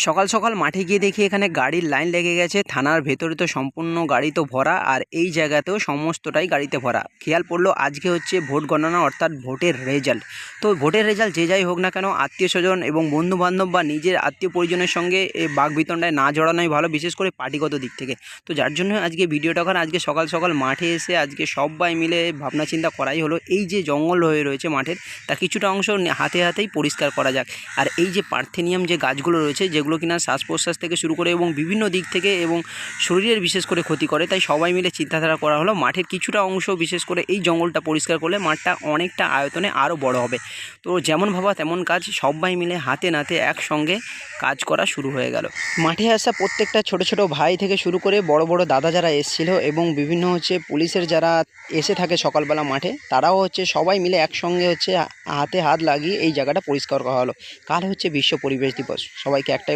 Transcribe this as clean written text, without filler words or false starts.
সকাল সকাল মাঠে গিয়ে দেখি এখানে গাড়ির লাইন লেগে গেছে। থানার ভেতরে তো সম্পূর্ণ গাড়ি তো ভরা, আর এই জায়গাতেও সমস্তটাই গাড়িতে ভরা। খেয়াল পড়লো আজকে হচ্ছে ভোট গণনা, অর্থাৎ ভোটের রেজাল্ট। তো ভোটের রেজাল্ট যে যাই হোক না কেন, আত্মীয় স্বজন এবং বন্ধু বান্ধব বা নিজের আত্মীয় পরিজনের সঙ্গে এই বাকবিতণ্ডায় না জড়ানোই ভালো, বিশেষ করে পার্টিগত দিক থেকে। তো যার জন্য আজকে ভিডিওটা করা। আজকে সকাল সকাল মাঠে এসে আজকে সবাই মিলে ভাবনা চিন্তা করাই হলো, এই যে জঙ্গল হয়ে রয়েছে মাঠের, তা কিছুটা অংশ হাতে হাতেই পরিষ্কার করা যাক। আর এই যে পার্থেনিয়াম যে গাছগুলো রয়েছে, যেগুলো কিনা শ্বাস প্রশ্বাস থেকে শুরু করে এবং বিভিন্ন দিক থেকে এবং শরীরের বিশেষ করে ক্ষতি করে, তাই সবাই মিলে চিন্তাধারা করা হলো মাঠের কিছুটা অংশ, বিশেষ করে এই জঙ্গলটা পরিষ্কার করলে মাঠটা অনেকটা আয়তনে আরও বড় হবে। তো যেমন ভাবা তেমন কাজ, সবাই মিলে হাতে নাতে একসঙ্গে কাজ করা শুরু হয়ে গেল। মাঠে আসা প্রত্যেকটা ছোট ছোট ভাই থেকে শুরু করে বড় বড় দাদা যারা এসেছিল এবং বিভিন্ন পুলিশের যারা এসে থাকে সকালবেলা মাঠে, তারাও সবাই মিলে একসঙ্গে হাতে হাত লাগিয়ে এই জায়গাটা পরিষ্কার করা হলো। কাল বিশ্ব পরিবেশ দিবস। সবাইকে একটাই